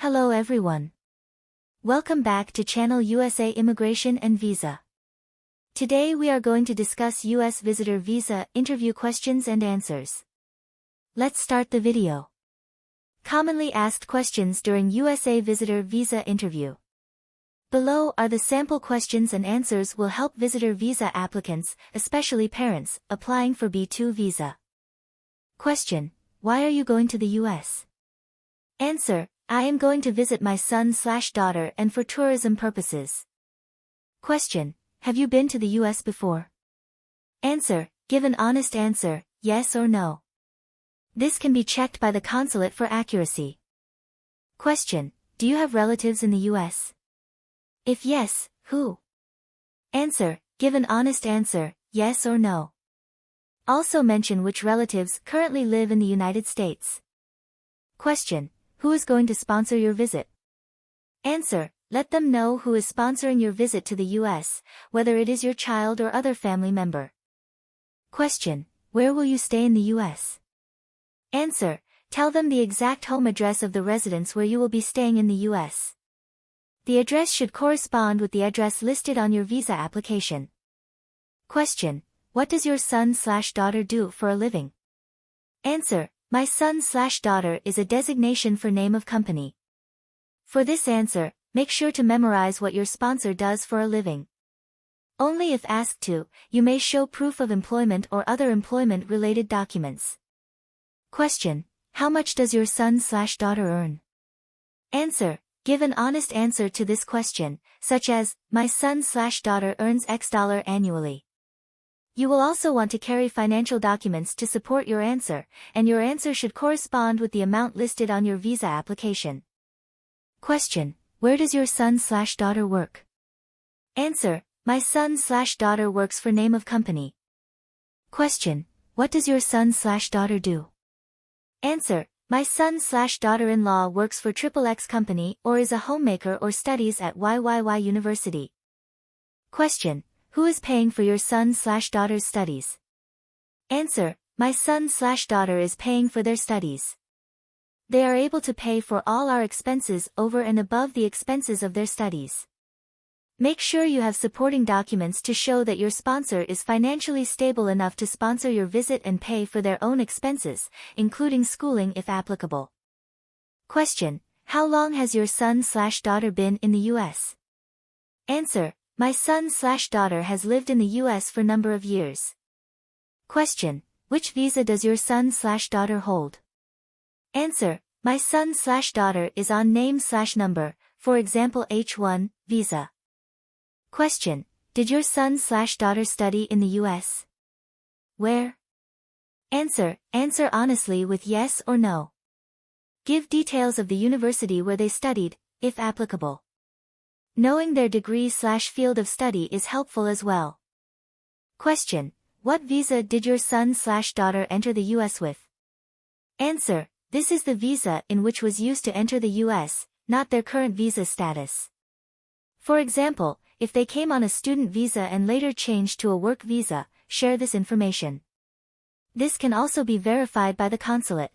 Hello everyone. Welcome back to channel USA Immigration and Visa. Today we are going to discuss US Visitor Visa interview questions and answers. Let's start the video. Commonly asked questions during USA Visitor Visa interview. Below are the sample questions and answers will help visitor visa applicants, especially parents, applying for B2 visa. Question: why are you going to the US? Answer: I am going to visit my son/daughter and for tourism purposes. Question: have you been to the US before? Answer: give an honest answer, yes or no. This can be checked by the consulate for accuracy. Question: do you have relatives in the US? If yes, who? Answer: give an honest answer, yes or no. Also mention which relatives currently live in the United States. Question: who is going to sponsor your visit? Answer: let them know who is sponsoring your visit to the US, whether it is your child or other family member. Question: where will you stay in the US? Answer: tell them the exact home address of the residence where you will be staying in the US. The address should correspond with the address listed on your visa application. Question: what does your son/daughter do for a living? Answer: my son/daughter is a designation for name of company. For this answer, make sure to memorize what your sponsor does for a living. Only if asked to, you may show proof of employment or other employment-related documents. Question: how much does your son/daughter earn? Answer: give an honest answer to this question, such as, my son/daughter earns X dollar annually. You will also want to carry financial documents to support your answer, and your answer should correspond with the amount listed on your visa application. Question: where does your son/daughter work? Answer: my son/daughter works for name of company. Question: what does your son/daughter do? Answer: my son/daughter-in-law works for XXX company or is a homemaker or studies at YYY University. Question: who is paying for your son/daughter's studies? Answer: my son/daughter is paying for their studies. They are able to pay for all our expenses over and above the expenses of their studies. Make sure you have supporting documents to show that your sponsor is financially stable enough to sponsor your visit and pay for their own expenses, including schooling if applicable. Question: how long has your son/daughter been in the US? Answer: my son/daughter has lived in the US for number of years. Question: which visa does your son/daughter hold? Answer: my son/daughter is on name/number, for example H1, visa. Question: did your son/daughter study in the US? Where? Answer: answer honestly with yes or no. Give details of the university where they studied, if applicable. Knowing their degree/field of study is helpful as well. Question: what visa did your son/daughter enter the US with? Answer: this is the visa in which was used to enter the US, not their current visa status. For example, if they came on a student visa and later changed to a work visa, share this information. This can also be verified by the consulate.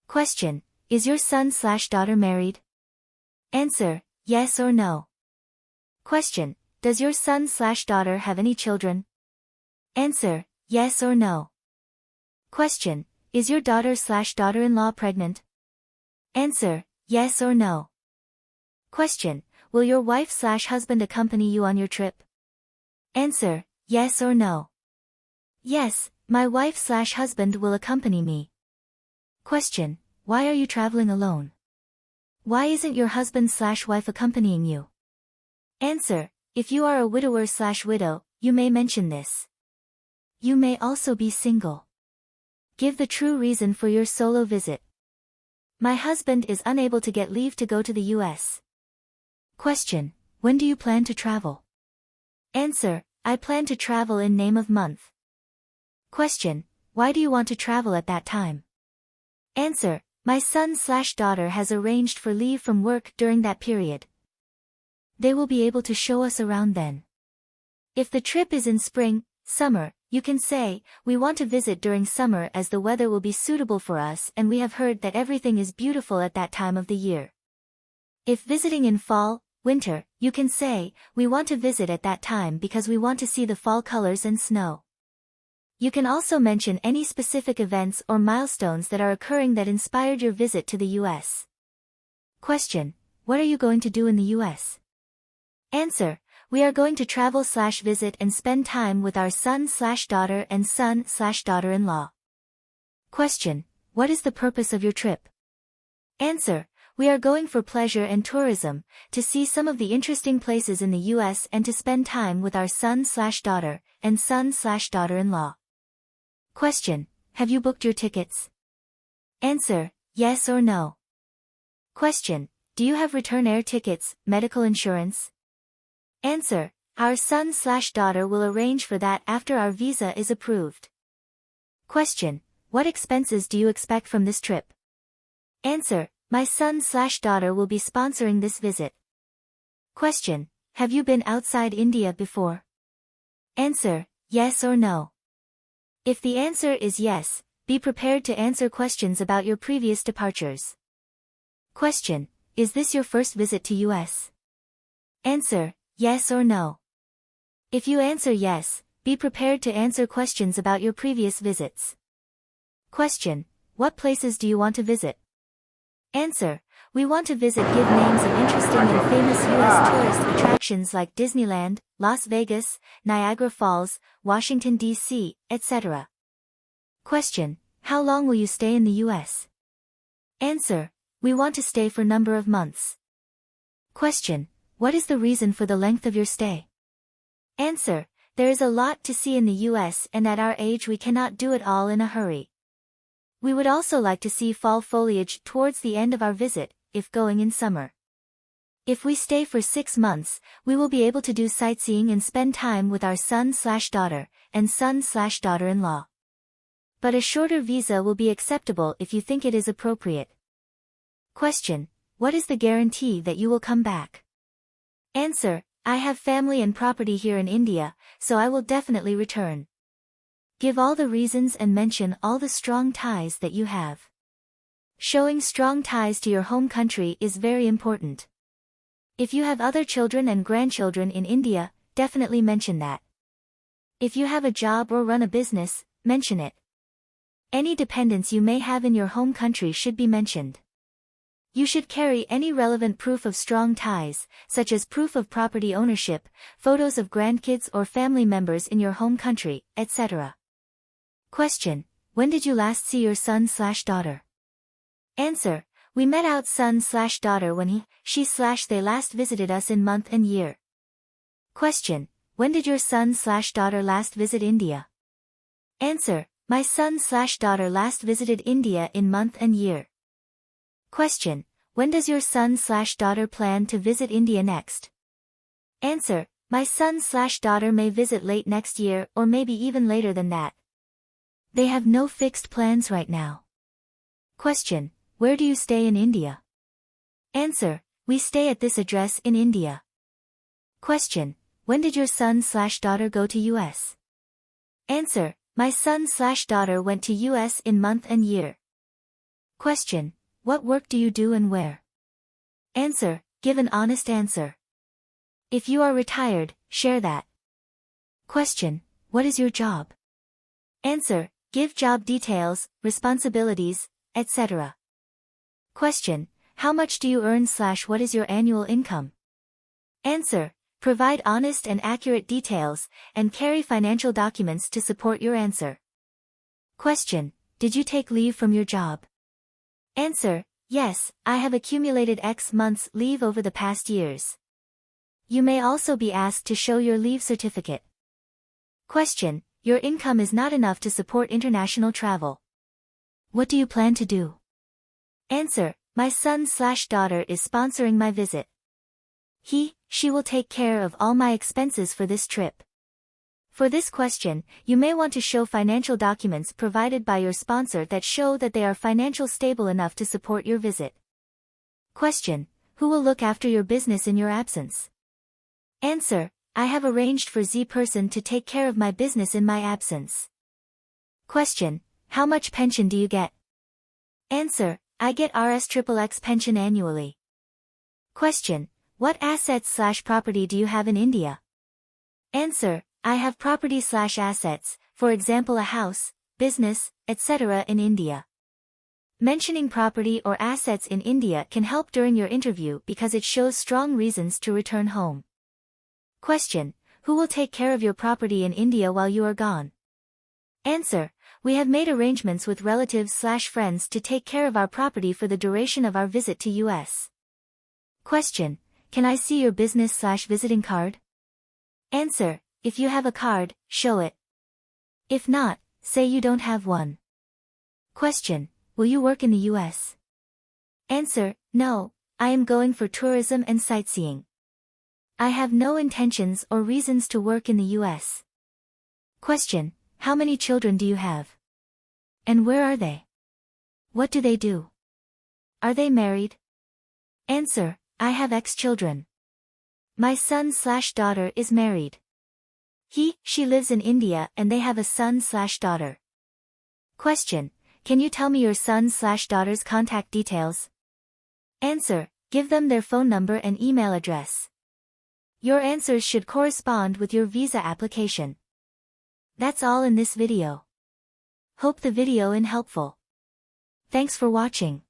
Question: is your son/daughter married? Answer: yes or no. Question: does your son/daughter have any children? Answer: yes or no. Question: is your daughter/daughter-in-law pregnant? Answer: yes or no. Question: will your wife/husband accompany you on your trip? Answer: yes or no. Yes, my wife/husband will accompany me. Question: why are you traveling alone? Why isn't your husband/wife accompanying you? Answer: if you are a widower/widow, you may mention this. You may also be single. Give the true reason for your solo visit. My husband is unable to get leave to go to the US. Question: when do you plan to travel? Answer: I plan to travel in name of month. Question: why do you want to travel at that time? Answer: my son/daughter has arranged for leave from work during that period. They will be able to show us around then. If the trip is in spring, summer, you can say, we want to visit during summer as the weather will be suitable for us and we have heard that everything is beautiful at that time of the year. If visiting in fall, winter, you can say, we want to visit at that time because we want to see the fall colors and snow. You can also mention any specific events or milestones that are occurring that inspired your visit to the US. Question: what are you going to do in the US? Answer: we are going to travel/visit and spend time with our son/daughter and son/daughter-in-law. Question: what is the purpose of your trip? Answer: we are going for pleasure and tourism, to see some of the interesting places in the US and to spend time with our son/daughter and son/daughter-in-law. Question: have you booked your tickets? Answer: yes or no. Question: do you have return air tickets, medical insurance? Answer: our son/daughter will arrange for that after our visa is approved. Question: what expenses do you expect from this trip? Answer: my son/daughter will be sponsoring this visit. Question: have you been outside India before? Answer: yes or no. If the answer is yes, be prepared to answer questions about your previous departures. Question: is this your first visit to US? Answer: yes or no. If you answer yes, be prepared to answer questions about your previous visits. Question: what places do you want to visit? Answer: we want to visit. Give names of interesting and famous US tourist attractions like Disneyland, Las Vegas, Niagara Falls, Washington, D.C., etc. Question: how long will you stay in the US? Answer: we want to stay for number of months. Question: what is the reason for the length of your stay? Answer: there is a lot to see in the US and at our age we cannot do it all in a hurry. We would also like to see fall foliage towards the end of our visit, if going in summer. If we stay for 6 months, we will be able to do sightseeing and spend time with our son/daughter and son/daughter-in-law. But a shorter visa will be acceptable if you think it is appropriate. Question: what is the guarantee that you will come back? Answer: I have family and property here in India, so I will definitely return. Give all the reasons and mention all the strong ties that you have. Showing strong ties to your home country is very important. If you have other children and grandchildren in India, definitely mention that. If you have a job or run a business, mention it. Any dependents you may have in your home country should be mentioned. You should carry any relevant proof of strong ties, such as proof of property ownership, photos of grandkids or family members in your home country, etc. Question: when did you last see your son/daughter? Answer: we met our son/daughter when she/they last visited us in month and year. Question: when did your son/daughter last visit India? Answer: my son/daughter last visited India in month and year. Question: when does your son/daughter plan to visit India next? Answer: my son/daughter may visit late next year or maybe even later than that. They have no fixed plans right now. Question: where do you stay in India? Answer: we stay at this address in India. Question: when did your son/daughter go to US? Answer: my son/daughter went to US in month and year. Question: what work do you do and where? Answer: give an honest answer. If you are retired, share that. Question: what is your job? Answer: give job details, responsibilities, etc. Question: how much do you earn/what is your annual income? Answer: provide honest and accurate details, and carry financial documents to support your answer. Question: did you take leave from your job? Answer: yes, I have accumulated X months leave over the past years. You may also be asked to show your leave certificate. Question: your income is not enough to support international travel. What do you plan to do? Answer: my son/daughter is sponsoring my visit. She will take care of all my expenses for this trip. For this question, you may want to show financial documents provided by your sponsor that show that they are financially stable enough to support your visit. Question: who will look after your business in your absence? Answer: I have arranged for Z person to take care of my business in my absence. Question: how much pension do you get? Answer: I get RSXXX pension annually. Question: What assets/property do you have in India? Answer: I have property/assets, for example a house, business, etc. in India. Mentioning property or assets in India can help during your interview because it shows strong reasons to return home. Question: Who will take care of your property in India while you are gone? Answer: We have made arrangements with relatives/friends to take care of our property for the duration of our visit to US. Question: Can I see your business/visiting card? Answer: If you have a card, show it. If not, say you don't have one. Question: Will you work in the US? Answer: No, I am going for tourism and sightseeing. I have no intentions or reasons to work in the US. Question: How many children do you have? And where are they? What do they do? Are they married? Answer: I have children. My son/daughter is married. She lives in India and they have a son/daughter. Question: Can you tell me your son/daughter's contact details? Answer: Give them their phone number and email address. Your answers should correspond with your visa application. That's all in this video. Hope the video is helpful. Thanks for watching.